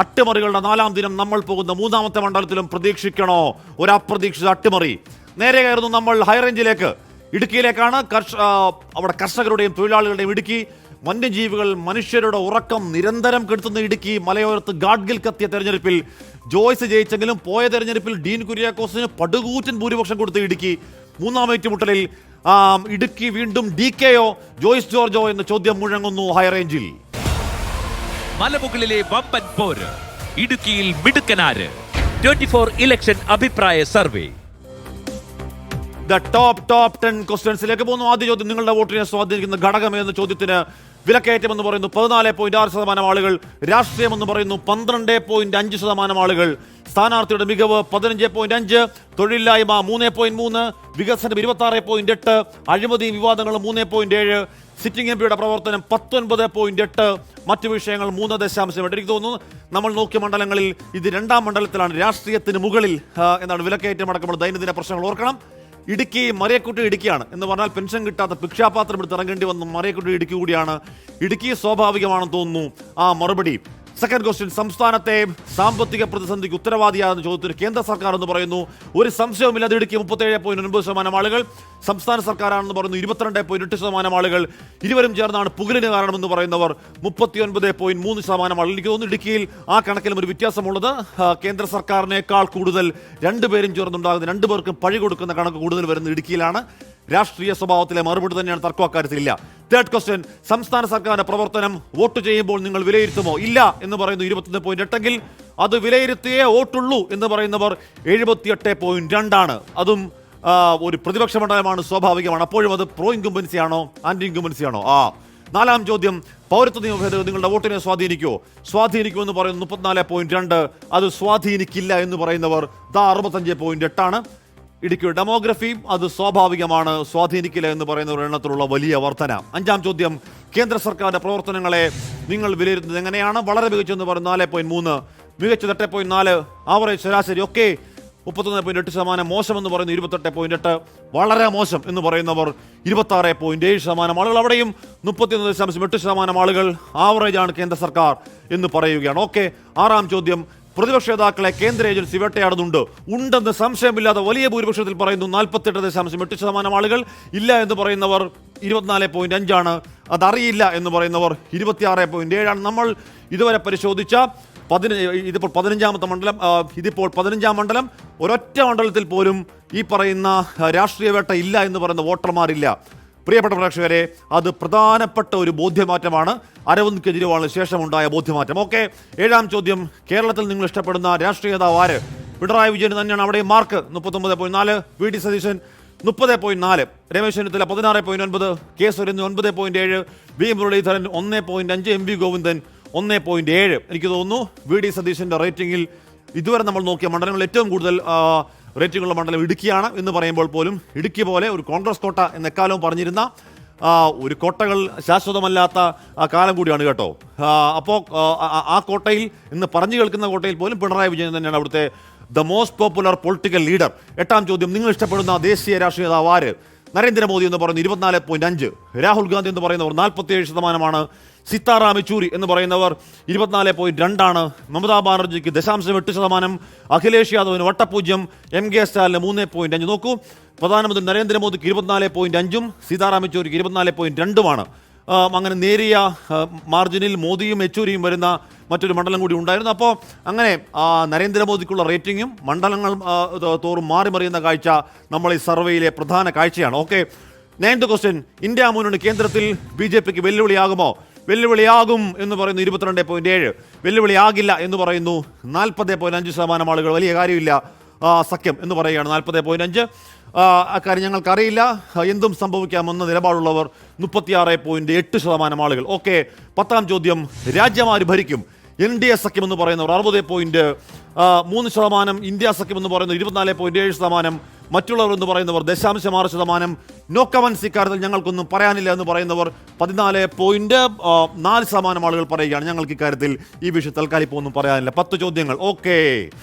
അട്ടിമറികളുടെ 4ാം ദിനം നമ്മൾ പോകുന്ന 3ാമത്തെ മണ്ഡലത്തിലും പ്രതീക്ഷിക്കണോ ഒരു അപ്രതീക്ഷിത അട്ടിമറി? നേരെ കയറുന്നു നമ്മൾ ഹൈറേഞ്ചിലേക്ക്, ഇടുക്കിയിലേക്കാണ്. അവിടെ കർഷകരുടെയും തൊഴിലാളികളുടെയും ഇടുക്കി. വന്യജീവികൾ മനുഷ്യരുടെ ഉറക്കം നിരന്തരം കെടുത്തുന്ന ഇടുക്കി. മലയോരത്ത് ഗാഡ്ഗിൽ കത്തിയ തെരഞ്ഞെടുപ്പിൽ ജോയ്സ് ജയിച്ചെങ്കിലും പോയ തെരഞ്ഞെടുപ്പിൽ ഡീൻ കുര്യാക്കോസിന് പടുകൂറ്റൻ ഭൂരിപക്ഷം കൊടുത്ത ഇടുക്കി. 3ാം ഏറ്റുമുട്ടലിൽ ഇടുക്കി വീണ്ടും DKയോ ജോയ്സ് ജോർജോ എന്ന ചോദ്യം മുഴങ്ങുന്നു ഹൈറേഞ്ചിൽ. മലമുകളിലെ വമ്പൻ പോര്, ഇടുക്കിയിൽ മിടുക്കനാര്? 24 ഇലക്ഷൻ അഭിപ്രായ സർവേ. ടോപ്പ് 10 ക്വസ്റ്റ്യൻസിലേക്ക് പോകുന്നു. ആദ്യ ചോദ്യം, നിങ്ങളുടെ വോട്ടിനെ സ്വാധീനിക്കുന്ന ഘടകം എന്ന ചോദ്യത്തിന് വിലക്കയറ്റം എന്ന് പറയുന്നു 14.6% ആളുകൾ, രാഷ്ട്രീയം എന്ന് പറയുന്നു 12.5% ആളുകൾ, സ്ഥാനാർത്ഥിയുടെ മികവ് 15.5, തൊഴിലില്ലായ്മ 3.3, വികസനം 26.8, അഴിമതി വിവാദങ്ങൾ 3.7, സിറ്റിംഗ് MP യുടെ പ്രവർത്തനം 19.8, മറ്റു വിഷയങ്ങൾ 3.8. എനിക്ക് തോന്നുന്നു നമ്മൾ നോക്കിയ മണ്ഡലങ്ങളിൽ ഇത് 2ാം മണ്ഡലത്തിലാണ്. രാഷ്ട്രീയത്തിന് മുകളിൽ എന്നാണ് വിലക്കയറ്റം അടക്കമുള്ള ദൈനംദിന പ്രശ്നങ്ങൾ. ഓർക്കണം, ഇടുക്കി മറിയക്കുട്ടി ഇടുക്കിയാണ് എന്ന് പറഞ്ഞാൽ പെൻഷൻ കിട്ടാത്ത ഭിക്ഷാപാത്രം എടുത്ത് ഇറങ്ങേണ്ടി വന്ന മറിയക്കുട്ടി ഇടുക്കി കൂടിയാണ്. ഇടുക്കി സ്വാഭാവികമാണെന്ന് തോന്നുന്നു ആ മറുപടി. സെക്കൻഡ് ക്വസ്റ്റ്യൻ, സംസ്ഥാനത്തെ സാമ്പത്തിക പ്രതിസന്ധിക്ക് ഉത്തരവാദിയാകുന്ന ചോദ്യത്തിന് കേന്ദ്ര സർക്കാർ എന്ന് പറയുന്നു. ഒരു സംശയവുമില്ലാതെ ഇടുക്കി 37.9% ആളുകൾ, സംസ്ഥാന സർക്കാരാണെന്ന് പറയുന്നു 22.8% ആളുകൾ, ഇരുവരും ചേർന്നാണ് പുകലിന് കാരണമെന്ന് പറയുന്നവർ 39.3% ആളുകൾ. എനിക്ക് തോന്നുന്നു ഇടുക്കിയിൽ ആ കണക്കിലും ഒരു വ്യത്യാസമുള്ളത്. കേന്ദ്ര സർക്കാരിനേക്കാൾ കൂടുതൽ രണ്ടുപേരും ചേർന്നുണ്ടാകുന്ന, രണ്ടുപേർക്കും പഴി കൊടുക്കുന്ന കണക്ക് കൂടുതൽ വരുന്ന ഇടുക്കിയിലാണ്. രാഷ്ട്രീയ സ്വഭാവത്തിലെ മറുപടി തന്നെയാണ്, തർക്കം അക്കാര്യത്തിലില്ല. തേർഡ് ക്വസ്റ്റ്യൻ, സംസ്ഥാന സർക്കാരിന്റെ പ്രവർത്തനം വോട്ട് ചെയ്യുമ്പോൾ നിങ്ങൾ വിലയിരുത്തുമോ? ഇല്ല എന്ന് പറയുന്നു 21.8, അത് വിലയിരുത്തിയേ വോട്ടുള്ളൂ എന്ന് പറയുന്നവർ 78.2. അതും ഒരു പ്രതിപക്ഷ മണ്ഡലമാണ്, സ്വാഭാവികമാണ്. അപ്പോഴും അത് പ്രോ ഇൻകുംബൻസി ആണോ ആന്റി ഇൻകുംബൻസി ആണോ? 4ാം ചോദ്യം, പൗരത്വ നിയമ ഭേദഗതി നിങ്ങളുടെ വോട്ടിനെ സ്വാധീനിക്കുമെന്ന് പറയുന്നു 34.2, അത് സ്വാധീനിക്കില്ല എന്ന് പറയുന്നവർ 65.8. ഇടുക്കിയുടെ ഡെമോഗ്രഫി അത് സ്വാഭാവികമാണ്, സ്വാധീനിക്കില്ല എന്ന് പറയുന്നവരുടെ എണ്ണത്തിലുള്ള വലിയ വർധന. 5ാം ചോദ്യം, കേന്ദ്ര സർക്കാരിന്റെ പ്രവർത്തനങ്ങളെ നിങ്ങൾ വിലയിരുത്തുന്നത് എങ്ങനെയാണ്? വളരെ മികച്ചെന്ന് പറയുന്നത് 4.3, മികച്ചത് 8.4, ആവറേജ് ശരാശരി ഒക്കെ 31.8%, മോശമെന്ന് പറയുന്നത് 28.8, വളരെ മോശം എന്ന് പറയുന്നവർ 26.7% ആളുകൾ. അവിടെയും 31.8% ആളുകൾ ആവറേജാണ് കേന്ദ്ര സർക്കാർ എന്ന് പറയുകയാണ്. ഓക്കെ. 6ാം ചോദ്യം, പ്രതിപക്ഷ നേതാക്കളെ കേന്ദ്ര ഏജൻസി ഉണ്ടെന്ന് സംശയമില്ലാതെ വലിയ ഭൂരിപക്ഷത്തിൽ പറയുന്നു 48.8% ആളുകൾ. ഇല്ല എന്ന് പറയുന്നവർ 24.5, അതറിയില്ല എന്ന് പറയുന്നവർ 26.7. നമ്മൾ ഇതുവരെ പരിശോധിച്ച ഇതിപ്പോൾ 15ാമത്തെ മണ്ഡലം, ഇതിപ്പോൾ 15ാം മണ്ഡലം. ഒരൊറ്റ മണ്ഡലത്തിൽ പോലും ഈ പറയുന്ന രാഷ്ട്രീയ വേട്ട ഇല്ല എന്ന് പറയുന്ന വോട്ടർമാരില്ല. പ്രിയപ്പെട്ട പ്രേക്ഷകരെ, അത് പ്രധാനപ്പെട്ട ഒരു ബോധ്യമാറ്റമാണ്, അരവിന്ദ് കെജ്രിവാളിന് ശേഷമുണ്ടായ ബോധ്യമാറ്റം. ഓക്കെ. 7ാം ചോദ്യം, കേരളത്തിൽ നിങ്ങൾ ഇഷ്ടപ്പെടുന്ന രാഷ്ട്രീയ നേതാവ് ആര്? പിണറായി വിജയൻ തന്നെയാണ് അവിടെ mark 39.4, VD Satheesan 30.4, Ramesh Chennithala 16.9, K Surendran 9.7, V Muraleedharan 1.5, MV Govindan 1.7. എനിക്ക് തോന്നുന്നു VD സതീശന്റെ റേറ്റിംഗിൽ ഇതുവരെ നമ്മൾ നോക്കിയ മണ്ഡലങ്ങളിൽ ഏറ്റവും കൂടുതൽ റേറ്റിംഗുള്ള മണ്ഡലം ഇടുക്കിയാണ് എന്ന് പറയുമ്പോൾ പോലും ഇടുക്കി പോലെ ഒരു കോൺഗ്രസ് കോട്ട എന്ന എക്കാലവും പറഞ്ഞിരുന്ന ഒരു കോട്ടകൾ ശാശ്വതമല്ലാത്ത കാലം കൂടിയാണ് കേട്ടോ. അപ്പോൾ ആ കോട്ടയിൽ ഇന്ന് പറഞ്ഞു കേൾക്കുന്ന കോട്ടയിൽ പോലും പിണറായി വിജയൻ തന്നെയാണ് അവിടുത്തെ the most popular political leader. 8ാം ചോദ്യം, നിങ്ങൾ ഇഷ്ടപ്പെടുന്ന ദേശീയ രാഷ്ട്രീയ നേതാവ് ആര്? നരേന്ദ്രമോദി എന്ന് പറയുന്നത് 24.5, രാഹുൽ ഗാന്ധി എന്ന് പറയുന്നവർ 47%, സീതാറാം യെച്ചൂരി എന്ന് പറയുന്നവർ 24.2, മമതാ ബാനർജിക്ക് 0.8%, അഖിലേഷ് യാദവിന് വട്ടപൂജ്യം, MK സ്റ്റാലിന് 3.5. നോക്കൂ, പ്രധാനമന്ത്രി നരേന്ദ്രമോദിക്ക് 24.5, സീതാറാം യെച്ചൂരിക്ക് 24.2. അങ്ങനെ നേരിയ മാർജിനിൽ മോദിയും യെച്ചൂരിയും വരുന്ന മറ്റൊരു മണ്ഡലം കൂടി ഉണ്ടായിരുന്നു. അപ്പോൾ അങ്ങനെ നരേന്ദ്രമോദിക്കുള്ള റേറ്റിംഗും മണ്ഡലങ്ങൾ തോറും മാറി മറിയുന്ന കാഴ്ച നമ്മൾ ഈ സർവേയിലെ പ്രധാന കാഴ്ചയാണ്. ഓക്കെ. 9th ക്വസ്റ്റ്യൻ, ഇന്ത്യ മുന്നണി കേന്ദ്രത്തിൽ BJPക്ക് വെല്ലുവിളിയാകുമോ? വെല്ലുവിളിയാകും എന്ന് പറയുന്നു 22.7, വെല്ലുവിളിയാകില്ല എന്ന് പറയുന്നു 40.5% ആളുകൾ. വലിയ കാര്യമില്ല സഖ്യം എന്ന് പറയുകയാണ് 40.5. അക്കാര്യം ഞങ്ങൾക്കറിയില്ല, എന്തും സംഭവിക്കാമെന്ന നിലപാടുള്ളവർ 36.8% ആളുകൾ. ഓക്കെ. 10ാം ചോദ്യം, രാജ്യമാര് ഭരിക്കും? NDA സഖ്യം എന്ന് പറയുന്നവർ 60.3%, ഇന്ത്യ സഖ്യം എന്ന് പറയുന്നത് 24.7%, മറ്റുള്ളവർ എന്ന് പറയുന്നവർ 0.6%, നോ കമൻസ്, ഇക്കാര്യത്തിൽ ഞങ്ങൾക്കൊന്നും പറയാനില്ല എന്ന് പറയുന്നവർ 14.4% ആളുകൾ പറയുകയാണ് ഞങ്ങൾക്ക് ഇക്കാര്യത്തിൽ ഈ വിഷയത്തിൽ തൽക്കാലം ഇപ്പോൾ ഒന്നും പറയാനില്ല. 10 ചോദ്യങ്ങൾ. ഓക്കെ.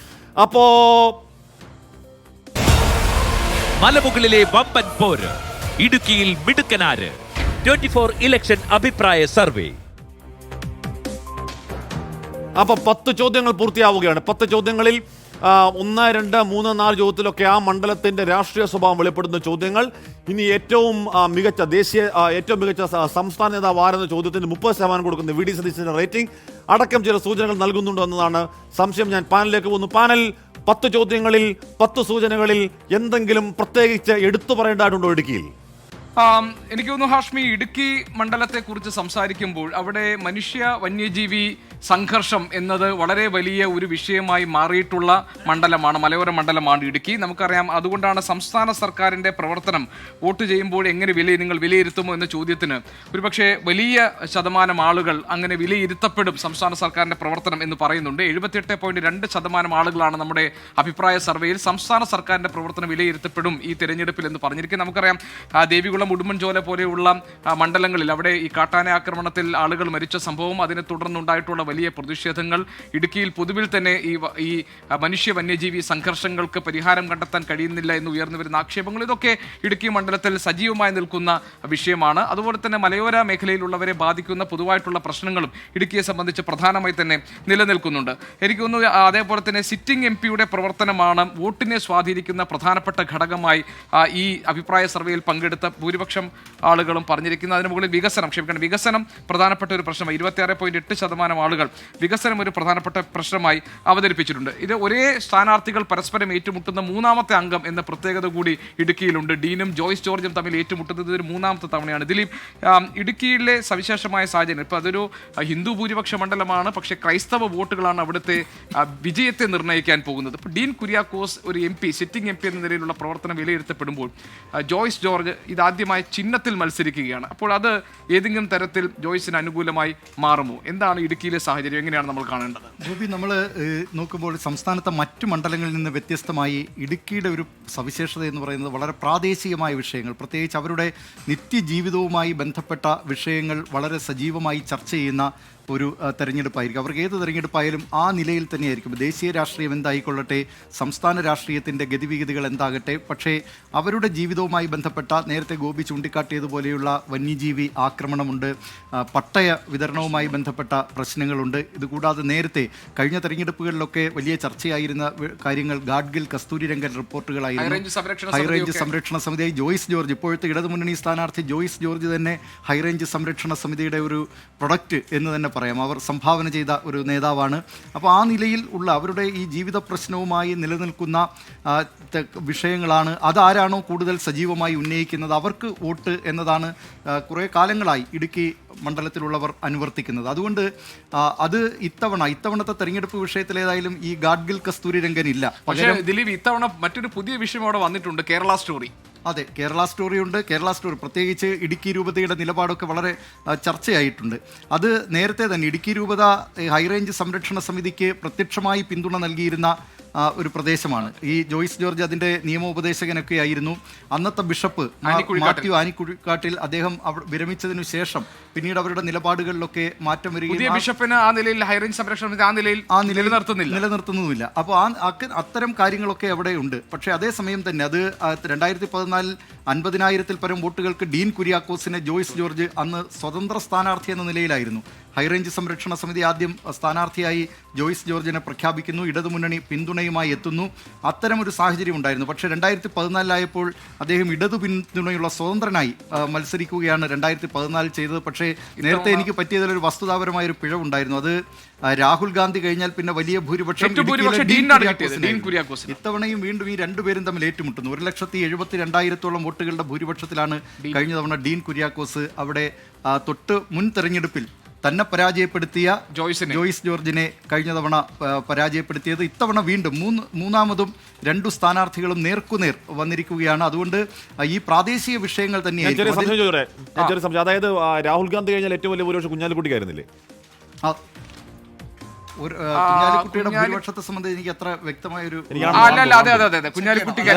അപ്പോ മലമുകളിലെ വമ്പൻ പോര്, ഇടുക്കിയിൽ മിടുക്കനാര്? 24 ഇലക്ഷൻ അഭിപ്രായ സർവേ. അപ്പോൾ 10 ചോദ്യങ്ങൾ പൂർത്തിയാവുകയാണ്. 10 ചോദ്യങ്ങളിൽ 1, 2, 3, 4 ചോദ്യത്തിലൊക്കെ ആ മണ്ഡലത്തിന്റെ രാഷ്ട്രീയ സ്വഭാവം വെളിപ്പെടുന്ന ചോദ്യങ്ങൾ. ഇനി ഏറ്റവും മികച്ച ഏറ്റവും മികച്ച സംസ്ഥാന നേതാവ് ആരെന്ന ചോദ്യത്തിന് 30% കൊടുക്കുന്ന വി ഡി സതീശന്റെ റേറ്റിംഗ് അടക്കം ചില സൂചനകൾ നൽകുന്നുണ്ടോ എന്നതാണ് സംശയം. ഞാൻ പാനലിലേക്ക് പോകുന്നു. പാനൽ, 10 ചോദ്യങ്ങളിൽ 10 സൂചനകളിൽ എന്തെങ്കിലും പ്രത്യേകിച്ച് എടുത്തു പറയേണ്ടതായിട്ടുണ്ടോ ഇടുക്കിയിൽ? എനിക്ക് തോന്നുന്നു ഹാഷ്മി, ഇടുക്കി മണ്ഡലത്തെക്കുറിച്ച് സംസാരിക്കുമ്പോൾ അവിടെ മനുഷ്യ വന്യജീവി സംഘർഷം എന്നത് വളരെ വലിയ ഒരു വിഷയമായി മാറിയിട്ടുള്ള മണ്ഡലമാണ്, മലയോര മണ്ഡലമാണ് ഇടുക്കി. നമുക്കറിയാം. അതുകൊണ്ടാണ് സംസ്ഥാന സർക്കാരിൻ്റെ പ്രവർത്തനം വോട്ട് ചെയ്യുമ്പോൾ എങ്ങനെ നിങ്ങൾ വിലയിരുത്തുമോ എന്ന ചോദ്യത്തിന് ഒരുപക്ഷെ വലിയ ശതമാനം ആളുകൾ അങ്ങനെ വിലയിരുത്തപ്പെടും സംസ്ഥാന സർക്കാരിൻ്റെ പ്രവർത്തനം എന്ന് പറയുന്നുണ്ട്. 78.2% ആളുകളാണ് നമ്മുടെ അഭിപ്രായ സർവേയിൽ സംസ്ഥാന സർക്കാരിൻ്റെ പ്രവർത്തനം വിലയിരുത്തപ്പെടും ഈ തെരഞ്ഞെടുപ്പിൽ എന്ന് പറഞ്ഞിരിക്കും. നമുക്കറിയാം ദേവികുളം, ഉടുമ്പൻചോല പോലെയുള്ള മണ്ഡലങ്ങളിൽ അവിടെ ഈ കാട്ടാന ആക്രമണത്തിൽ ആളുകൾ മരിച്ച സംഭവം, അതിനെ തുടർന്നുണ്ടായിട്ടുള്ള വലിയ പ്രതിഷേധങ്ങൾ, ഇടുക്കിയിൽ പൊതുവിൽ തന്നെ ഈ മനുഷ്യ വന്യജീവി സംഘർഷങ്ങൾക്ക് പരിഹാരം കണ്ടെത്താൻ കഴിയുന്നില്ല എന്ന് ഉയർന്നു വരുന്ന ആക്ഷേപങ്ങൾ, ഇതൊക്കെ ഇടുക്കി മണ്ഡലത്തിൽ സജീവമായി നിൽക്കുന്ന വിഷയമാണ്. അതുപോലെ തന്നെ മലയോര മേഖലയിലുള്ളവരെ ബാധിക്കുന്ന പൊതുവായിട്ടുള്ള പ്രശ്നങ്ങളും ഇടുക്കിയെ സംബന്ധിച്ച് പ്രധാനമായി തന്നെ നിലനിൽക്കുന്നുണ്ട്. എനിക്ക് തോന്നുന്നു അതേപോലെ തന്നെ സിറ്റിംഗ് MP-യുടെ പ്രവർത്തനമാണ് വോട്ടിനെ സ്വാധീനിക്കുന്ന പ്രധാനപ്പെട്ട ഘടകമായി ഈ അഭിപ്രായ സർവേയിൽ പങ്കെടുത്ത ഭൂരിപക്ഷം ആളുകളും പറഞ്ഞിരിക്കുന്നത്. അതിന് മുകളിൽ വികസനം പ്രധാനപ്പെട്ട ഒരു പ്രശ്നമായി 26.8% ആളുകൾ വികസനം ഒരു പ്രധാനപ്പെട്ട പ്രശ്നമായി അവതരിപ്പിച്ചിട്ടുണ്ട്. ഇത് ഒരേ സ്ഥാനാർത്ഥികൾ പരസ്പരം ഏറ്റുമുട്ടുന്ന മൂന്നാമത്തെ അംഗം എന്ന പ്രത്യേകത കൂടി ഇടുക്കിയിലുണ്ട്. ഡീനും ജോയ്സ് ജോർജും തമ്മിൽ ഏറ്റുമുട്ടുന്നത് ഒരു മൂന്നാമത്തെ തവണയാണ്. ദിലീപ്, ഇടുക്കിയിലെ സവിശേഷമായ സാഹചര്യം, ഇപ്പോൾ അതൊരു ഹിന്ദു ഭൂരിപക്ഷ മണ്ഡലമാണ്, പക്ഷേ ക്രൈസ്തവ വോട്ടുകളാണ് അവിടുത്തെ വിജയത്തെ നിർണ്ണയിക്കാൻ പോകുന്നത്. ഇപ്പോൾ ഡീൻ കുര്യാക്കോസ് ഒരു MP, സിറ്റിംഗ് MP എന്ന നിലയിലുള്ള പ്രവർത്തനം വിലയിരുത്തപ്പെടുമ്പോൾ ജോയ്സ് ജോർജ് ഇതാദ്യമായി ചിഹ്നത്തിൽ മത്സരിക്കുകയാണ്. അപ്പോൾ അത് ഏതെങ്കിലും തരത്തിൽ ജോയ്സിന് അനുകൂലമായി മാറുമോ? എന്താണ് ഇടുക്കിയിലെ സാഹചര്യം, എങ്ങനെയാണ് നമ്മൾ കാണേണ്ടത്? ഗോപി, നമ്മൾ നോക്കുമ്പോൾ സംസ്ഥാനത്തെ മറ്റു മണ്ഡലങ്ങളിൽ നിന്ന് വ്യത്യസ്തമായി ഇടുക്കിയുടെ ഒരു സവിശേഷത എന്ന് പറയുന്നത് വളരെ പ്രാദേശികമായ വിഷയങ്ങൾ, പ്രത്യേകിച്ച് അവരുടെ നിത്യജീവിതവുമായി ബന്ധപ്പെട്ട വിഷയങ്ങൾ വളരെ സജീവമായി ചർച്ച ചെയ്യുന്ന ഒരു തെരഞ്ഞെടുപ്പായിരിക്കും. അവർക്ക് ഏത് തെരഞ്ഞെടുപ്പായാലും ആ നിലയിൽ തന്നെയായിരിക്കും. ദേശീയ രാഷ്ട്രീയം എന്തായിക്കൊള്ളട്ടെ, സംസ്ഥാന രാഷ്ട്രീയത്തിൻ്റെ ഗതിവിഗതികൾ എന്താകട്ടെ, പക്ഷേ അവരുടെ ജീവിതവുമായി ബന്ധപ്പെട്ട നേരത്തെ ഗോപി ചൂണ്ടിക്കാട്ടിയതുപോലെയുള്ള വന്യജീവി ആക്രമണമുണ്ട്, പട്ടയ വിതരണവുമായി ബന്ധപ്പെട്ട പ്രശ്നങ്ങളുണ്ട്. ഇതുകൂടാതെ നേരത്തെ കഴിഞ്ഞ തെരഞ്ഞെടുപ്പുകളിലൊക്കെ വലിയ ചർച്ചയായിരുന്ന കാര്യങ്ങൾ ഗാഡ്ഗിൽ, കസ്തൂരിരംഗൻ റിപ്പോർട്ടുകളായിരുന്നു. ഹൈറേഞ്ച് സംരക്ഷണ സമിതിയായി ജോയ്സ് ജോർജ്, ഇപ്പോഴത്തെ ഇടതുമുന്നണി സ്ഥാനാർത്ഥി ജോയ്സ് ജോർജ് തന്നെ ഹൈറേഞ്ച് സംരക്ഷണ സമിതിയുടെ ഒരു പ്രൊഡക്റ്റ് എന്ന് തന്നെ പറയാം. അവർ സംഭാവന ചെയ്ത ഒരു നേതാവാണ്. അപ്പോൾ ആ നിലയിൽ ഉള്ള അവരുടെ ഈ ജീവിത പ്രശ്നവുമായി നിലനിൽക്കുന്ന വിഷയങ്ങളാണ്. അതാരാണോ കൂടുതൽ സജീവമായി ഉന്നയിക്കുന്നത് അവർക്ക് വോട്ട് എന്നതാണ് കുറേ കാലങ്ങളായി ഇടുക്കി മണ്ഡലത്തിലുള്ളവർ അനുവർത്തിക്കുന്നത്. അതുകൊണ്ട് അത് ഇത്തവണത്തെ തെരഞ്ഞെടുപ്പ് വിഷയത്തിലേതായാലും ഈ ഗാഡ്ഗിൽ, കസ്തൂരിരംഗൻ ഇല്ല. പക്ഷേ ദിലീപ്, ഇത്തവണ മറ്റൊരു പുതിയ വിഷയം അവിടെ വന്നിട്ടുണ്ട്, കേരള സ്റ്റോറി. അതെ, കേരള സ്റ്റോറിയുണ്ട്. കേരള സ്റ്റോറി പ്രത്യേകിച്ച് ഇടുക്കി രൂപതയുടെ നിലപാടൊക്കെ വളരെ ചർച്ചയായിട്ടുണ്ട്. അത് നേരത്തെ തന്നെ ഇടുക്കി രൂപത ഹൈറേഞ്ച് സംരക്ഷണ സമിതിക്ക് പ്രത്യക്ഷമായി പിന്തുണ നൽകിയിരുന്ന ഒരു പ്രദേശമാണ്. ഈ ജോയ്സ് ജോർജ് അതിൻ്റെ നിയമോപദേശകനൊക്കെ ആയിരുന്നു. അന്നത്തെ ബിഷപ്പ് മാത്യു ആനിക്കുഴിക്കാട്ടിൽ അദ്ദേഹം വിരമിച്ചതിനു ശേഷം പിന്നീട് അവരുടെ നിലപാടുകളിലൊക്കെ മാറ്റം വരികയും ബിഷപ്പിന് ആ നിലയിൽ ഹൈറേഞ്ച് സംരക്ഷണ നിലനിർത്തുന്നുമില്ല. അപ്പോൾ അത്തരം കാര്യങ്ങളൊക്കെ അവിടെ ഉണ്ട്. പക്ഷേ അതേസമയം തന്നെ അത് 2014 50,000-ൽ പരം വോട്ടുകൾക്ക് ഡീൻ കുര്യാക്കോസിനെ ജോയ്സ് ജോർജ് അന്ന് സ്വതന്ത്ര സ്ഥാനാർത്ഥി എന്ന നിലയിലായിരുന്നു. ഹൈറേഞ്ച് സംരക്ഷണ സമിതി ആദ്യം സ്ഥാനാർത്ഥിയായി ജോയ്സ് ജോർജിനെ പ്രഖ്യാപിക്കുന്നു, ഇടതുമുന്നണി പിന്തുണയുമായി എത്തുന്നു. അത്തരമൊരു സാഹചര്യം ഉണ്ടായിരുന്നു. പക്ഷേ 2014 അദ്ദേഹം ഇടതു പിന്തുണയുള്ള സ്വതന്ത്രനായി മത്സരിക്കുകയാണ് 2014 ചെയ്തത്. പക്ഷേ നേരത്തെ എനിക്ക് പറ്റിയതിലൊരു വസ്തുതാപരമായൊരു പിഴവുണ്ടായിരുന്നു. അത് രാഹുൽ ഗാന്ധി കഴിഞ്ഞാൽ പിന്നെ വലിയ ഭൂരിപക്ഷം ഇത്തവണയും വീണ്ടും ഈ രണ്ടുപേരും തമ്മിൽ ഏറ്റുമുട്ടുന്നു. 1,72,000-ഓളം വോട്ടുകളുടെ ഭൂരിപക്ഷത്തിലാണ് കഴിഞ്ഞ തവണ ഡീൻ കുര്യാക്കോസ് അവിടെ തൊട്ട് മുൻ തെരഞ്ഞെടുപ്പിൽ തന്നെ പരാജയപ്പെടുത്തിയ ജോയ്സ് ജോർജിനെ കഴിഞ്ഞ തവണ പരാജയപ്പെടുത്തിയത്. ഇത്തവണ വീണ്ടും മൂന്നാമതും 2 സ്ഥാനാർത്ഥികളും നേർക്കുനേർ വന്നിരിക്കുകയാണ്. അതുകൊണ്ട് ഈ പ്രാദേശിക വിഷയങ്ങൾ തന്നെയായിരിക്കും. അതായത് രാഹുൽ ഗാന്ധി കഴിഞ്ഞാൽ ഏറ്റവും വലിയ ഭൂരിപക്ഷം കുഞ്ഞാലിക്കുട്ടിക്കായിരുന്നില്ലേ? കുഞ്ഞാലിക്കുട്ടിയുടെ ഭൂരിപക്ഷത്തെ സംബന്ധിച്ച് എനിക്ക് അത്ര വ്യക്തമായ ഒരു കുഞ്ഞാലിക്കുട്ടിക്ക്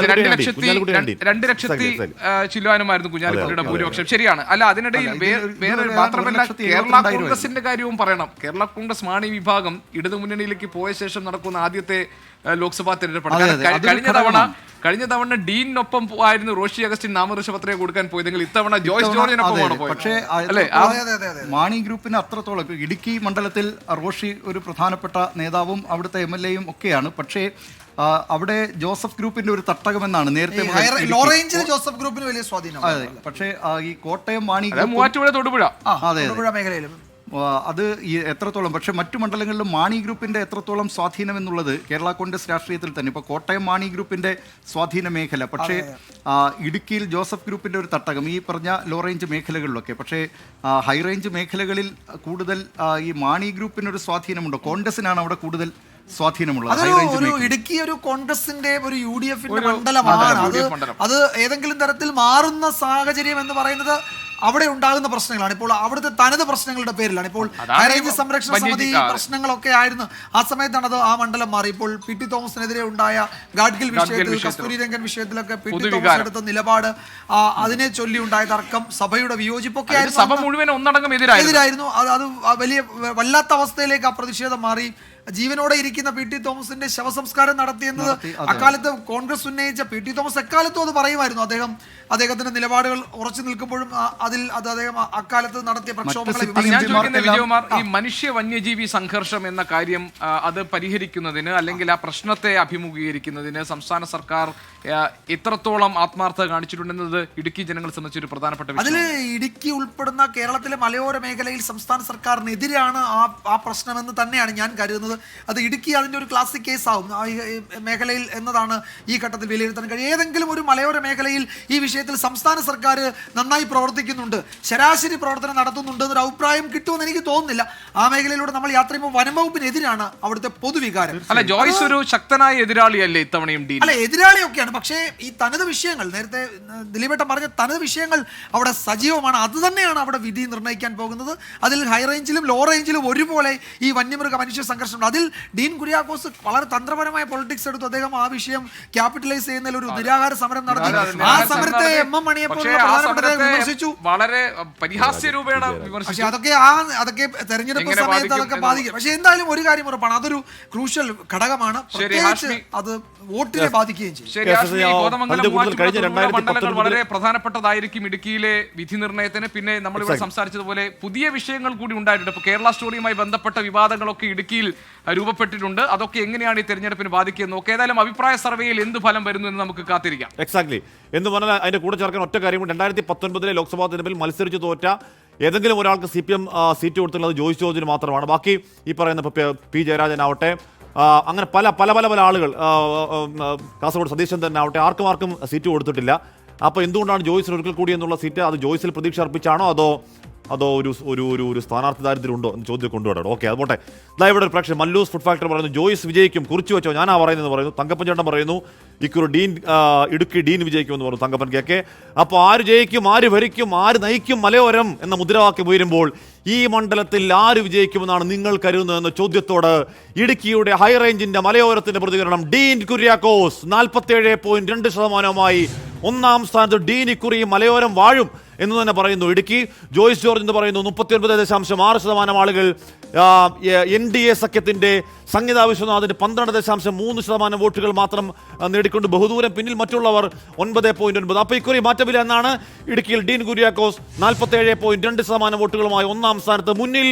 2 ലക്ഷത്തി ചില്ലുവാനുമായിരുന്നു കുഞ്ഞാലിക്കുട്ടിയുടെ ഭൂരിപക്ഷം. ശരിയാണ്. അല്ല, അതിനിടയിൽ വേറെ മാത്രമല്ല കേരള കോൺഗ്രസിന്റെ കാര്യവും പറയണം. കേരള കോൺഗ്രസ് മാണി വിഭാഗം ഇടതുമുന്നണിയിലേക്ക് പോയ ശേഷം നടക്കുന്ന ആദ്യത്തെ ലോക്സഭാ തെരഞ്ഞെടുപ്പാണ്. കഴിഞ്ഞ തവണ ഡീനൊപ്പം ആയിരുന്നു റോഷി അഗസ്റ്റിൻ നാമനിർദ്ദേശപത്രിക കൊടുക്കാൻ പോയതെങ്കിൽ ഇത്തവണ ജോയ്സ് ജോർജിനൊപ്പമാണ് പോയത്. പക്ഷേ മാണി ഗ്രൂപ്പിന് അത്രത്തോളം ഇടുക്കി മണ്ഡലത്തിൽ റോഷി ഒരു പ്രധാന പ്രധാനപ്പെട്ട നേതാവും അവിടുത്തെ MLA-യും ഒക്കെയാണ്. പക്ഷേ അവിടെ ജോസഫ് ഗ്രൂപ്പിന്റെ ഒരു തട്ടകമെന്നാണ് നേരത്തെ ലോ റേഞ്ചിൽ ജോസഫ് ഗ്രൂപ്പിന് വലിയ സ്വാധീനം. അതെ, പക്ഷേ ഈ കോട്ടയം മാണി മൂവാറ്റുപുഴ തൊടുപുഴ മേഖലയിലും അത് ഈ എത്രത്തോളം, പക്ഷേ മറ്റു മണ്ഡലങ്ങളിലും മാണി ഗ്രൂപ്പിന്റെ എത്രത്തോളം സ്വാധീനം എന്നുള്ളത് കേരള കോൺഗ്രസ് രാഷ്ട്രീയത്തിൽ തന്നെ. ഇപ്പോൾ കോട്ടയം മാണി ഗ്രൂപ്പിന്റെ സ്വാധീന മേഖല, പക്ഷേ ഇടുക്കിയിൽ ജോസഫ് ഗ്രൂപ്പിന്റെ ഒരു തട്ടകം ഈ പറഞ്ഞ ലോ റേഞ്ച് മേഖലകളിലൊക്കെ. പക്ഷേ ഹൈ റേഞ്ച് മേഖലകളിൽ കൂടുതൽ ഈ മാണി ഗ്രൂപ്പിനൊരു സ്വാധീനമുണ്ടോ? കോൺഗ്രസിനാണ് അവിടെ കൂടുതൽ സ്വാധീനമുള്ളത്. ഇടുക്കി ഒരു കോൺഗ്രസിന്റെ ഒരു UDF മണ്ഡലമാണ്. അത് ഏതെങ്കിലും തരത്തിൽ മാറുന്ന സാഹചര്യം എന്ന് പറയുന്നത് അവിടെ ഉണ്ടാകുന്ന പ്രശ്നങ്ങളാണ്. ഇപ്പോൾ അവിടുത്തെ തനത് പ്രശ്നങ്ങളുടെ പേരിലാണ്. ഇപ്പോൾ ഹൈറേഞ്ച് സംരക്ഷണ സമിതി പ്രശ്നങ്ങളൊക്കെ ആയിരുന്നു ആ സമയത്താണ് അത് ആ മണ്ഡലം മാറി. ഇപ്പോൾ PT തോമസിനെതിരെ ഉണ്ടായ ഗാഡ്ഗിൽ വിഷയത്തിൽ, കസ്തൂരി രംഗൻ വിഷയത്തിലൊക്കെ PT തോമസ് എടുത്ത നിലപാട്, അതിനെ ചൊല്ലി ഉണ്ടായ തർക്കം, സഭയുടെ വിയോജിപ്പൊക്കെ ആയിരുന്നു. സഭ മുഴുവൻ ഒന്നടങ്കം എതിരായിരുന്നു. അത് വലിയ വല്ലാത്ത അവസ്ഥയിലേക്ക് ആ പ്രതിഷേധം മാറി. ജീവനോടെ ഇരിക്കുന്ന PT തോമസിന്റെ ശവസംസ്കാരം നടത്തിയെന്നത് അക്കാലത്ത് കോൺഗ്രസ് ഉന്നയിച്ച PT തോമസ് എക്കാലത്തും അത് പറയുമായിരുന്നു. അദ്ദേഹത്തിന്റെ നിലപാടുകൾ ഉറച്ചു നിൽക്കുമ്പോഴും അദ്ദേഹം അക്കാലത്ത് നടത്തിയ പ്രക്ഷോഭങ്ങളെ ഞാൻ ചോദിക്കുന്ന വിജയകുമാർ, ഈ മനുഷ്യ വന്യജീവി സംഘർഷം എന്ന കാര്യം അത് പരിഹരിക്കുന്നതിന് അല്ലെങ്കിൽ ആ പ്രശ്നത്തെ അഭിമുഖീകരിക്കുന്നതിന് സംസ്ഥാന സർക്കാർ എത്രത്തോളം ആത്മാർത്ഥത കാണിച്ചിട്ടുണ്ടെന്നത് ഇടുക്കി ജനങ്ങളെ സംബന്ധിച്ച് ഒരു പ്രധാനപ്പെട്ട വിഷയം. അതിൽ ഇടുക്കി ഉൾപ്പെടുന്ന കേരളത്തിലെ മലയോര മേഖലയിൽ സംസ്ഥാന സർക്കാരിനെതിരാണ് ആ പ്രശ്നമെന്ന് തന്നെയാണ് ഞാൻ കരുതുന്നത്. അത് ഇടുക്കി അതിന്റെ ഒരു ക്ലാസിക് കേസ് ആവും മേഖലയിൽ എന്നതാണ് ഈ ഘട്ടത്തിൽ വിലയിരുത്താൻ കഴിയും. ഏതെങ്കിലും ഒരു മലയോര മേഖലയിൽ ഈ വിഷയത്തിൽ സംസ്ഥാന സർക്കാർ നന്നായി പ്രവർത്തിക്കുന്നുണ്ട്, ശരാശരി പ്രവർത്തനം നടത്തുന്നുണ്ട് എന്നൊരു അഭിപ്രായം കിട്ടുമെന്ന് എനിക്ക് തോന്നുന്നില്ല. ആ മേഖലയിലൂടെ നമ്മൾ യാത്ര ചെയ്യുമ്പോൾ വനം വകുപ്പിനെതിരാണ് അവിടുത്തെ പൊതുവികാരം. അല്ല, ജോയ്സ് ഒരു ശക്തനായ എതിരാളിയല്ലേ ഇത്തവണയും? അല്ല, എതിരാളിയൊക്കെയാണ്. പക്ഷേ ഈ തനത് വിഷയങ്ങൾ, നേരത്തെ ദിലീപേട്ടൻ പറഞ്ഞ തനത് വിഷയങ്ങൾ അവിടെ സജീവമാണ്. അത് തന്നെയാണ് അവിടെ വിധി നിർണ്ണയിക്കാൻ പോകുന്നത്. അതിൽ ഹൈ റേഞ്ചിലും ലോ റേഞ്ചിലും ഒരുപോലെ ഈ വന്യമൃഗ മനുഷ്യ സംഘർഷം. അതിൽ ഡീൻ കുര്യാക്കോസ് വളരെ തന്ത്രപരമായ പൊളിറ്റിക്സ് എടുത്തു. അദ്ദേഹം ആ വിഷയം ക്യാപിറ്റലൈസ് ചെയ്യുന്നതിൽ ഒരു നിരാഹാര സമരം നടത്തി. ആ സമരത്തെ MM മണിയെ വിമർശിച്ചു, വളരെ പരിഹാസ്യ രൂപേണ വിമർശിച്ചു. അതൊക്കെ തെരഞ്ഞെടുപ്പ് സമയത്ത് അതൊക്കെ ബാധിക്കും. പക്ഷെ എന്തായാലും ഒരു കാര്യം ഉറപ്പാണ്, അതൊരു ക്രൂഷ്യൽ ഘടകമാണ്. അത് വോട്ടിനെ ബാധിക്കുകയും ചെയ്യും. മണ്ഡലങ്ങൾ വളരെ പ്രധാനപ്പെട്ടതായിരിക്കും ഇടുക്കിയിലെ വിധി നിർണ്ണയത്തിന്. പിന്നെ നമ്മളിവിടെ സംസാരിച്ചതുപോലെ പുതിയ വിഷയങ്ങൾ കൂടി ഉണ്ടായിട്ടുണ്ട്. ഇപ്പോൾ കേരള സ്റ്റോറിയുമായി ബന്ധപ്പെട്ട വിവാദങ്ങളൊക്കെ ഇടുക്കിയിൽ രൂപപ്പെട്ടിട്ടുണ്ട്. അതൊക്കെ എങ്ങനെയാണ് ഈ തെരഞ്ഞെടുപ്പിന് ബാധിക്കുന്നത് നോക്കുക. ഏതായാലും അഭിപ്രായ സർവേയിൽ എന്ത് ഫലം വരുന്നു എന്ന് നമുക്ക് കാത്തിരിക്കാം. എക്സാക്ട്ലി എന്ന് പറഞ്ഞാൽ അതിന്റെ കൂടെ ചേർക്കാൻ ഒറ്റ കാര്യം, 2019 ലോക്സഭാ തെരഞ്ഞെടുപ്പിൽ മത്സരിച്ച് തോറ്റ ഏതെങ്കിലും ഒരാൾക്ക് CPM സീറ്റ് കൊടുത്തുള്ളത് ജോയ്സ് ജോർജിന് മാത്രമാണ്. ബാക്കി ഈ പറയുന്ന P ജയരാജനാവട്ടെ, അങ്ങനെ പല പല പല പല ആളുകൾ, കാസർഗോഡ് സതീശൻ തന്നെ ആവട്ടെ, ആർക്കും സീറ്റ് കൊടുത്തിട്ടില്ല. അപ്പോൾ എന്തുകൊണ്ടാണ് ജോയ്സിന് ഒരിക്കൽ കൂടി എന്നുള്ള സീറ്റ്? അത് ജോയ്സിൽ പ്രതീക്ഷ അർപ്പിച്ചാണോ അതോ ഒരു സ്ഥാനാർത്ഥി ദാരിദ്ര്യം ഉണ്ടോ എന്ന് ചോദ്യം കൊണ്ടുവരണം. ഓക്കെ, അതുപോട്ടെ. ഇവിടെ ഒരു പ്രേക്ഷകൻ മല്ലൂസ് ഫുഡ് ഫാക്ടറി പറയുന്നു ജോയ്സ് വിജയിക്കും, കുറിച്ചു വെച്ചോ, ഞാനാ പറയുന്നത് പറയുന്നു. തങ്കപ്പൻ ചേട്ടൻ പറയുന്നു ഇക്കുറി ഇടുക്കി ഡീൻ വിജയിക്കുമെന്ന് പറഞ്ഞു തങ്കപ്പൻ കേക്കെ. അപ്പോൾ ആര് ജയിക്കും, ആര് ഭരിക്കും, ആര് നയിക്കും മലയോരം എന്ന മുദ്രാവാക്യം ഉയരുമ്പോൾ ഈ മണ്ഡലത്തിൽ ആര് വിജയിക്കുമെന്നാണ് നിങ്ങൾ കരുതുന്നതെന്ന ചോദ്യത്തോട് ഇടുക്കിയുടെ ഹൈ റേഞ്ചിന്റെ മലയോരത്തിന്റെ പ്രതികരണം. ഡീൻ കുര്യാക്കോസ് 47.2% ഒന്നാം സ്ഥാനത്ത്. ഡീൻ ഇക്കുറി മലയോരം വാഴും എന്ന് തന്നെ പറയുന്നു ഇടുക്കി. ജോയ്സ് ജോർജ് എന്ന് പറയുന്നു 39.6% ആളുകൾ NDA സഖ്യത്തിന്റെ സംഗീത വിശ്വനാഥിന് 12.3% വോട്ടുകൾ മാത്രം നേടിക്കൊണ്ട് ബഹുദൂരം പിന്നിൽ. മറ്റുള്ളവർ 9.9. അപ്പോൾ ഇക്കുറി മാറ്റമില്ല എന്നാണ് ഇടുക്കിയിൽ ഡീൻ കുര്യാക്കോസ് 47.2% വോട്ടുകളുമായി ഒന്നാം സ്ഥാനത്ത്. മുന്നിൽ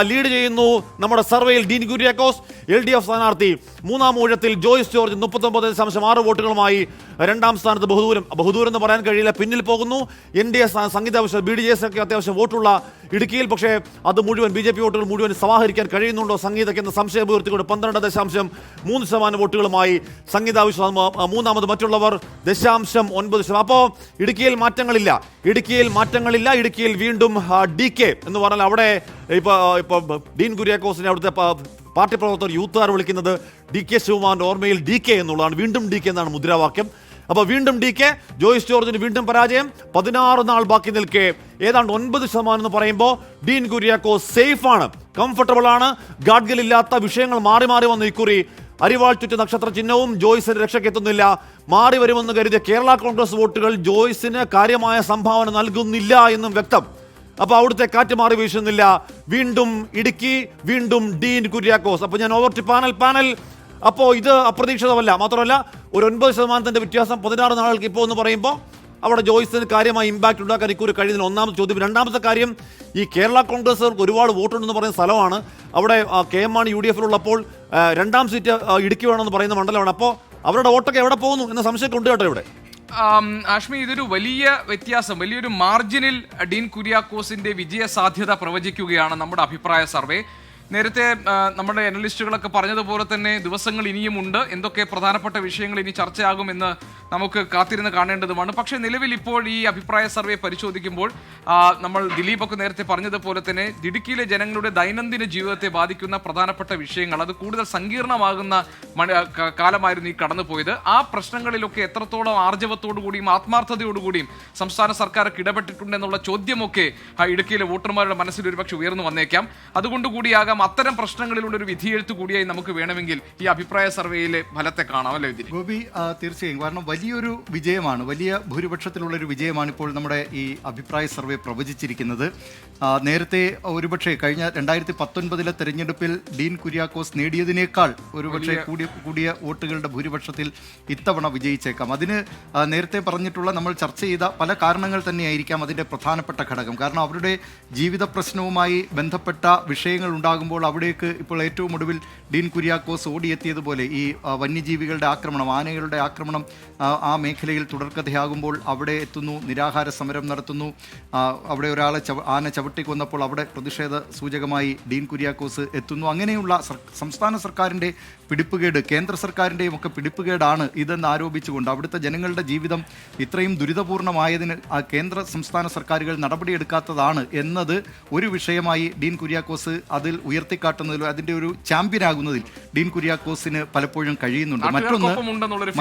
ലീഡ് ചെയ്യുന്നു നമ്മുടെ സർവേയിൽ ഡീൻ കുര്യാക്കോസ്. LDF സ്ഥാനാർത്ഥി മൂന്നാം ഊഴത്തിൽ ജോയ്സ് ജോർജ് 39.6 വോട്ടുകളുമായി രണ്ടാം സ്ഥാനത്ത്. ബഹുദൂരം എന്ന് പറയാൻ കഴിയില്ല, പിന്നിൽ പോകുന്നു. NDA സംഗീത വിശ്വ BDJS ഒക്കെ അത്യാവശ്യം വോട്ടുള്ള ഇടുക്കിയിൽ, പക്ഷേ അത് മുഴുവൻ BJP വോട്ടുകൾ മുഴുവൻ സമാഹരിക്കാൻ കഴിയുന്നുണ്ടോ സംഗീതയ്ക്ക് എന്ന സംശയം ഉയർത്തിക്കൊണ്ട് 12.3% വോട്ടുകളുമായി സംഗീത വിശ്വാസം മൂന്നാമത്. മറ്റുള്ളവർ 0.9%. അപ്പോൾ ഇടുക്കിയിൽ മാറ്റങ്ങളില്ല. ഇടുക്കിയിൽ വീണ്ടും DK എന്ന് പറഞ്ഞാൽ അവിടെ ഇപ്പോൾ ഡീൻ കുര്യാക്കോസിനെ അവിടുത്തെ പാർട്ടി പ്രവർത്തകർ യൂത്തുകാർ വിളിക്കുന്നത് DK ശിവകുമാറിന്റെ ഓർമ്മയിൽ DK എന്നുള്ളതാണ്. വീണ്ടും DK എന്നാണ് മുദ്രാവാക്യം. അപ്പോൾ വീണ്ടും DK. ജോയ്സ് ജോർജിന് വീണ്ടും പരാജയം. 16 നാൾ ബാക്കി നിൽക്കെ ഏതാണ്ട് 9% എന്ന് പറയുമ്പോൾ ഡീൻ കുര്യാക്കോസ് സേഫാണ്, കംഫർട്ടബിൾ ആണ്. ഗാഡ്ഗിലില്ലാത്ത വിഷയങ്ങൾ മാറി വന്നു ഇക്കുറി. അരിവാൾ ചുറ്റ് നക്ഷത്ര ചിഹ്നവും ജോയ്സിന് രക്ഷയ്ക്കെത്തുന്നില്ല. മാറി വരുമെന്ന് കരുതിയ കേരള കോൺഗ്രസ് വോട്ടുകൾ ജോയ്സിന് കാര്യമായ സംഭാവന നൽകുന്നില്ല എന്നും വ്യക്തം. അപ്പോൾ അവിടുത്തെ കാറ്റ് മാറി വീശുന്നില്ല. വീണ്ടും ഇടുക്കി, വീണ്ടും ഡീൻ കുര്യാക്കോസ്. അപ്പോൾ ഞാൻ ഓവർ ടു പാനൽ. അപ്പോൾ ഇത് അപ്രതീക്ഷിതമല്ല. മാത്രമല്ല ഒരു 9% വ്യത്യാസം 16 നാളുകൾക്ക് ഇപ്പോൾ എന്ന് പറയുമ്പോൾ അവിടെ ജോയ്സിന് കാര്യമായി ഇമ്പാക്ട് ഉണ്ടാക്കാൻ ഇക്കുറി കഴിയുന്നില്ല. ഒന്നാമത്തെ ചോദ്യം. രണ്ടാമത്തെ കാര്യം, ഈ കേരള കോൺഗ്രസ്സുകാർക്ക് ഒരുപാട് വോട്ടുണ്ടെന്ന് പറയുന്ന സ്ഥലമാണ്. അവിടെ കെ എം മാണി UDF ഉള്ളപ്പോൾ രണ്ടാം സീറ്റ് ഇടുക്കി വേണമെന്ന് പറയുന്ന മണ്ഡലമാണ്. അപ്പോൾ അവരുടെ വോട്ടൊക്കെ എവിടെ പോകുന്നു എന്ന സംശയമൊക്കെ ഉണ്ട് കേട്ടോ ഇവിടെ. ആഷ്മി, ഇതൊരു വലിയ വ്യത്യാസം, വലിയൊരു മാർജിനിൽ ഡീൻ കുര്യാക്കോസിന്റെ വിജയ സാധ്യത പ്രവചിക്കുകയാണ് നമ്മുടെ അഭിപ്രായ സർവേ. നേരത്തെ നമ്മുടെ അനലിസ്റ്റുകളൊക്കെ പറഞ്ഞതുപോലെ തന്നെ ദിവസങ്ങൾ ഇനിയുമുണ്ട്. എന്തൊക്കെ പ്രധാനപ്പെട്ട വിഷയങ്ങൾ ഇനി ചർച്ചയാകുമെന്ന് നമുക്ക് കാത്തിരുന്ന് കാണേണ്ടതുമാണ്. പക്ഷേ നിലവിൽ ഇപ്പോൾ ഈ അഭിപ്രായ സർവേ പരിശോധിക്കുമ്പോൾ നമ്മൾ ദിലീപൊക്കെ നേരത്തെ പറഞ്ഞതുപോലെ തന്നെ ഇടുക്കിയിലെ ജനങ്ങളുടെ ദൈനംദിന ജീവിതത്തെ ബാധിക്കുന്ന പ്രധാനപ്പെട്ട വിഷയങ്ങൾ, അത് കൂടുതൽ സങ്കീർണമാകുന്ന കാലമായിരുന്നു ഈ കടന്നുപോയത്. ആ പ്രശ്നങ്ങളിലൊക്കെ എത്രത്തോളം ആർജവത്തോടുകൂടിയും ആത്മാർത്ഥതയോടുകൂടിയും സംസ്ഥാന സർക്കാരൊക്കെ ഇടപെട്ടിട്ടുണ്ടെന്നുള്ള ചോദ്യമൊക്കെ ഇടുക്കിയിലെ വോട്ടർമാരുടെ മനസ്സിൽ ഒരുപക്ഷെ ഉയർന്നു വന്നേക്കാം. അതുകൊണ്ടുകൂടിയാകാം അത്തരം പ്രശ്നങ്ങളിലുള്ള ഒരു വിധിയെഴുത്ത് കൂടിയായി നമുക്ക് വേണമെങ്കിൽ ഈ അഭിപ്രായ സർവേയിലെ ഫലത്തെ കാണാം, അല്ലേ ഗോപി? തീർച്ചയായും. കാരണം വലിയൊരു വിജയമാണ്, വലിയ ഭൂരിപക്ഷത്തിലുള്ളൊരു വിജയമാണ് ഇപ്പോൾ നമ്മുടെ ഈ അഭിപ്രായ സർവേ പ്രവചിച്ചിരിക്കുന്നത്. നേരത്തെ ഒരുപക്ഷെ കഴിഞ്ഞ 2019 തെരഞ്ഞെടുപ്പിൽ ഡീൻ കുര്യാക്കോസ് നേടിയതിനേക്കാൾ ഒരുപക്ഷെ കൂടിയ വോട്ടുകളുടെ ഭൂരിപക്ഷത്തിൽ ഇത്തവണ വിജയിച്ചേക്കാം. അതിന് നേരത്തെ പറഞ്ഞിട്ടുള്ള, നമ്മൾ ചർച്ച ചെയ്ത പല കാരണങ്ങൾ തന്നെയായിരിക്കാം അതിൻ്റെ പ്രധാനപ്പെട്ട ഘടകം. കാരണം അവരുടെ ജീവിത പ്രശ്നവുമായി ബന്ധപ്പെട്ട വിഷയങ്ങൾ ഉണ്ടാകുമ്പോൾ അവിടേക്ക് ഇപ്പോൾ ഏറ്റവും ഒടുവിൽ ഡീൻ കുര്യാക്കോസ് ഓടിയെത്തിയതുപോലെ ഈ വന്യജീവികളുടെ ആക്രമണം, ആനകളുടെ ആക്രമണം ആ മേഖലയിൽ തുടർക്കഥയാകുമ്പോൾ അവിടെ എത്തുന്നു, നിരാഹാര സമരം നടത്തുന്നു. അവിടെ ഒരാളെ ആന ചവിട്ടിക്കൊന്നപ്പോൾ അവിടെ പ്രതിഷേധ സൂചകമായി ഡീൻ കുര്യാക്കോസ് എത്തുന്നു. അങ്ങനെയുള്ള സംസ്ഥാന സർക്കാരിൻ്റെ പിടിപ്പുകേട്, കേന്ദ്ര സർക്കാരിൻ്റെയും ഒക്കെ പിടിപ്പുകേടാണ് ഇതെന്ന് ആരോപിച്ചുകൊണ്ട് അവിടുത്തെ ജനങ്ങളുടെ ജീവിതം ഇത്രയും ദുരിതപൂർണമായതിന് കേന്ദ്ര സംസ്ഥാന സർക്കാരുകൾ നടപടിയെടുക്കാത്തതാണ് എന്നത് ഒരു വിഷയമായി ഡീൻ കുര്യാക്കോസ് അതിൽ ഉയർത്തിക്കാട്ടുന്നതിലും അതിൻ്റെ ഒരു ചാമ്പ്യനാകുന്നതിൽ ഡീൻ കുര്യാക്കോസിന് പലപ്പോഴും കഴിയുന്നുണ്ട്.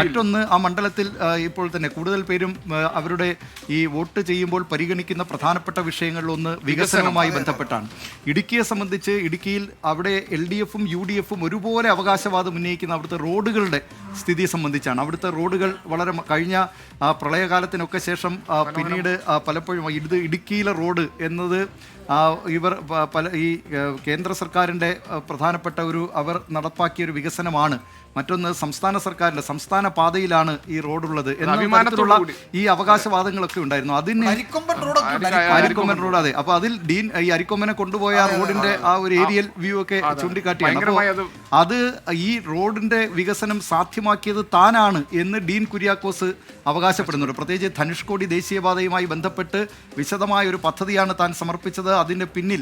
മറ്റൊന്ന് ആ മണ്ഡലത്തിൽ ഇപ്പോൾ തന്നെ കൂടുതൽ പേരും അവരുടെ ഈ വോട്ട് ചെയ്യുമ്പോൾ പരിഗണിക്കുന്ന പ്രധാനപ്പെട്ട വിഷയങ്ങളിലൊന്ന് വികസനവുമായി ബന്ധപ്പെട്ടാണ്. ഇടുക്കിയെ സംബന്ധിച്ച് ഇടുക്കിയിൽ അവിടെ LDFും UDFും ഒരുപോലെ അവകാശവാദം ഉന്നയിക്കുന്ന അവിടുത്തെ റോഡുകളുടെ സ്ഥിതി സംബന്ധിച്ചാണ്. അവിടുത്തെ റോഡുകൾ വളരെ കഴിഞ്ഞ പ്രളയകാലത്തിനൊക്കെ ശേഷം പിന്നീട് പലപ്പോഴും ഇത് ഇടുക്കിയിലെ റോഡ് എന്നത് ഇവർ ഈ കേന്ദ്ര സർക്കാരിൻ്റെ പ്രധാനപ്പെട്ട അവർ നടപ്പാക്കിയ ഒരു വികസനമാണ്. മറ്റൊന്ന് സംസ്ഥാന സർക്കാരിന്റെ സംസ്ഥാന പാതയിലാണ് ഈ റോഡുള്ളത് എന്ന ഈ അവകാശവാദങ്ങളൊക്കെ ഉണ്ടായിരുന്നു. അതിന് അരിക്കൊമ്പൻ റോഡ്, അതെ. അപ്പൊ അതിൽ ഡീൻ ഈ അരിക്കൊമ്പനെ കൊണ്ടുപോയ ആ റോഡിന്റെ ആ ഒരു ഏരിയൽ വ്യൂ ഒക്കെ ചൂണ്ടിക്കാട്ടിയാണ്. അപ്പോൾ അത് ഈ റോഡിന്റെ വികസനം സാധ്യമാക്കിയത് താനാണ് എന്ന് ഡീൻ കുര്യാക്കോസ് അവകാശപ്പെടുന്നുണ്ട്. പ്രത്യേകിച്ച് ധനുഷ്കോടി ദേശീയപാതയുമായി ബന്ധപ്പെട്ട് വിശദമായ ഒരു പദ്ധതിയാണ് താൻ സമർപ്പിച്ചത്, അതിന്റെ പിന്നിൽ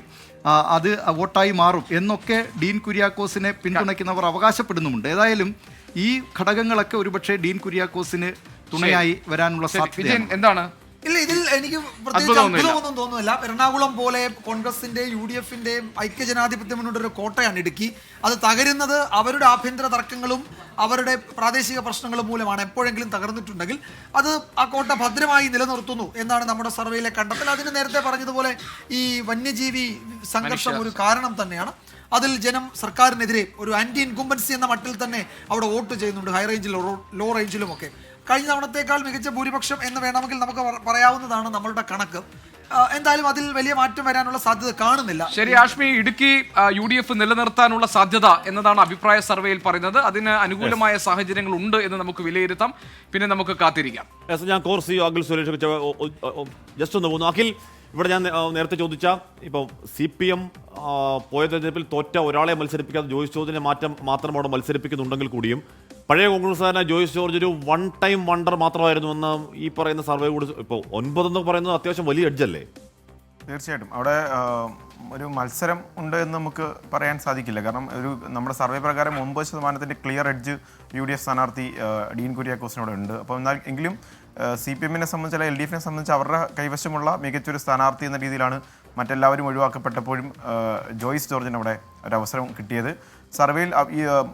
അത് വോട്ടായി മാറും എന്നൊക്കെ ഡീൻ കുര്യാക്കോസിനെ പിന്തുണയ്ക്കുന്നവർ അവകാശപ്പെടുന്നുമുണ്ട്. ഏതായാലും ഈ ഘടകങ്ങളൊക്കെ ഒരുപക്ഷെ ഡീൻ കുര്യാക്കോസിന് തുണയായി വരാനുള്ള സാധ്യത എന്താണ്? ഇല്ല, ഇതിൽ എനിക്ക് പ്രത്യേകിച്ച് അത്ഭുതമൊന്നും തോന്നുന്നില്ല. എറണാകുളം പോലെ കോൺഗ്രസിന്റെയും UDFിന്റെയും ഐക്യജനാധിപത്യ മുന്നോട്ട് ഒരു കോട്ടയാണ് ഇടുക്കി. അത് തകരുന്നത് അവരുടെ ആഭ്യന്തര തർക്കങ്ങളും അവരുടെ പ്രാദേശിക പ്രശ്നങ്ങളും മൂലമാണ്. എപ്പോഴെങ്കിലും തകർന്നിട്ടുണ്ടെങ്കിൽ അത് ആ കോട്ട ഭദ്രമായി നിലനിർത്തുന്നു എന്നാണ് നമ്മുടെ സർവേയിലെ കണ്ടെത്തൽ. അതിന് നേരത്തെ പറഞ്ഞതുപോലെ ഈ വന്യജീവി സംഘർഷം ഒരു കാരണം തന്നെയാണ്. അതിൽ ജനം സർക്കാരിനെതിരെ ഒരു ആന്റി ഇൻകുംബൻസി എന്ന മട്ടിൽ തന്നെ അവിടെ വോട്ട് ചെയ്യുന്നുണ്ട്, ഹൈ റേഞ്ചിലും ലോ റേഞ്ചിലും ഒക്കെ. കഴിഞ്ഞ തവണത്തേക്കാൾ മികച്ച ഭൂരിപക്ഷം എന്ന് വേണമെങ്കിൽ നമുക്ക് പറയാവുന്നതാണ് നമ്മളുടെ കണക്ക്. എന്തായാലും അതിൽ വലിയ മാറ്റം വരാനുള്ള സാധ്യത കാണുന്നില്ല. ശരി ആഷ്മി, ഇടുക്കി UDF നിലനിർത്താനുള്ള സാധ്യത എന്നതാണ് അഭിപ്രായ സർവേയിൽ പറയുന്നത്. അതിന് അനുകൂലമായ സാഹചര്യങ്ങൾ ഉണ്ട് എന്ന് നമുക്ക് വിലയിരുത്താം. പിന്നെ നമുക്ക് കാത്തിരിക്കാം. ഞാൻ കോർസ് അഖിൽ സുരേഷ് ജസ്റ്റ് ഒന്ന് പോകുന്നു. അഖിൽ, ഇവിടെ ഞാൻ നേരത്തെ ചോദിച്ച ഇപ്പോൾ CPM പോയ തെരഞ്ഞെടുപ്പിൽ തോറ്റ ഒരാളെ മത്സരിപ്പിക്കാതെ ജോയ്സ് ജോർജിനെ മാത്രം അവിടെ മത്സരിപ്പിക്കുന്നുണ്ടെങ്കിൽ കൂടിയും പഴയ കോൺഗ്രസ്സുകാരനെ ജോയ്സ് ജോർജ് ഒരു വൺ ടൈം വണ്ടർ മാത്രമായിരുന്നു എന്ന് ഈ പറയുന്ന സർവേ കൂടി ഇപ്പോൾ 9 എന്ന് പറയുന്നത് അത്യാവശ്യം വലിയ എഡ്ജല്ലേ? തീർച്ചയായിട്ടും അവിടെ ഒരു മത്സരം ഉണ്ട് എന്ന് നമുക്ക് പറയാൻ സാധിക്കില്ല. കാരണം നമ്മുടെ സർവേ പ്രകാരം 9% ക്ലിയർ എഡ്ജ് UDF സ്ഥാനാർത്ഥി ഡീൻ കുര്യാക്കോസിനോട് ഉണ്ട്. അപ്പോൾ എങ്കിലും CPM-നെ സംബന്ധിച്ച് അല്ലെങ്കിൽ LDF-നെ സംബന്ധിച്ച് അവരുടെ കൈവശമുള്ള മികച്ചൊരു സ്ഥാനാർത്ഥി എന്ന രീതിയിലാണ് മറ്റെല്ലാവരും ഒഴിവാക്കപ്പെട്ടപ്പോഴും ജോയ്സ് ജോർജിന് അവിടെ ഒരവസരം കിട്ടിയത്. സർവേയിൽ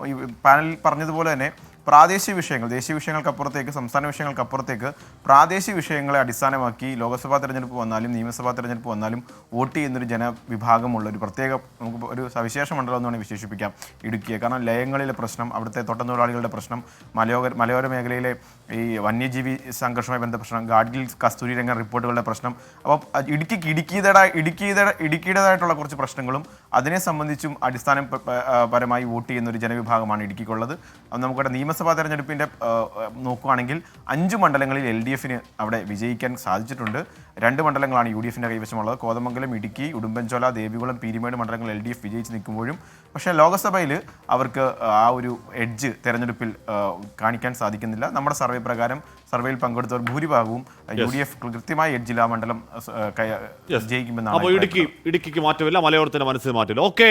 ഈ പാനലിൽ പറഞ്ഞതുപോലെ തന്നെ പ്രാദേശിക വിഷയങ്ങൾ, ദേശീയ വിഷയങ്ങൾക്കപ്പുറത്തേക്ക്, സംസ്ഥാന വിഷയങ്ങൾക്കപ്പുറത്തേക്ക് പ്രാദേശിക വിഷയങ്ങളെ അടിസ്ഥാനമാക്കി ലോക്സഭാ തെരഞ്ഞെടുപ്പ് വന്നാലും നിയമസഭാ തെരഞ്ഞെടുപ്പ് വന്നാലും വോട്ട് ചെയ്യുന്നൊരു ജനവിഭാഗമുള്ള ഒരു പ്രത്യേക നമുക്ക് ഒരു സവിശേഷ മണ്ഡലം എന്ന് വേണമെങ്കിൽ വിശേഷിപ്പിക്കാം ഇടുക്കിയെ. കാരണം ലയങ്ങളിലെ പ്രശ്നം, അവിടുത്തെ തോട്ടത്തൊഴിലാളികളുടെ പ്രശ്നം, മലയോര മേഖലയിലെ ഈ വന്യജീവി സംഘർഷവുമായി ബന്ധപ്പെട്ട പ്രശ്നം, ഗാഡ്ഗിൽ കസ്തൂരി രംഗൻ റിപ്പോർട്ടുകളുടെ പ്രശ്നം. അപ്പോൾ ഇടുക്കിയുടേതായിട്ടുള്ള കുറച്ച് പ്രശ്നങ്ങളും അതിനെ സംബന്ധിച്ചും അടിസ്ഥാനപരമായി വോട്ട് ചെയ്യുന്ന ഒരു ജനവിഭാഗമാണ് ഇടുക്കിക്കുള്ളത്. അത് നമുക്കവിടെ നിയമസഭാ തെരഞ്ഞെടുപ്പിൻ്റെ നോക്കുകയാണെങ്കിൽ 5 മണ്ഡലങ്ങളിൽ LDF അവിടെ വിജയിക്കാൻ സാധിച്ചിട്ടുണ്ട്. 2 മണ്ഡലങ്ങളാണ് UDF കൈവശമുള്ളത്. കോതമംഗലം, ഇടുക്കി, ഉടുമ്പൻചോല, ദേവികുളം, പീരിമേട് മണ്ഡലങ്ങൾ LDF വിജയിച്ച് നിൽക്കുമ്പോഴും പക്ഷേ ലോക്സഭയിൽ അവർക്ക് ആ ഒരു എഡ്ജ് തെരഞ്ഞെടുപ്പിൽ കാണിക്കാൻ സാധിക്കുന്നില്ല. നമ്മുടെ സർവേ പ്രകാരം സർവേയിൽ പങ്കെടുത്തവർ ഭൂരിഭാഗവും UDF കൃത്യമായ എഡ്ജിൽ ആ മണ്ഡലം ജയിക്കുമെന്നാണ്. അപ്പോൾ ഇടുക്കിക്ക് മാറ്റമില്ല, മലയോരത്തിന്റെ മനസ്സിൽ മാറ്റമില്ല. ഓക്കെ.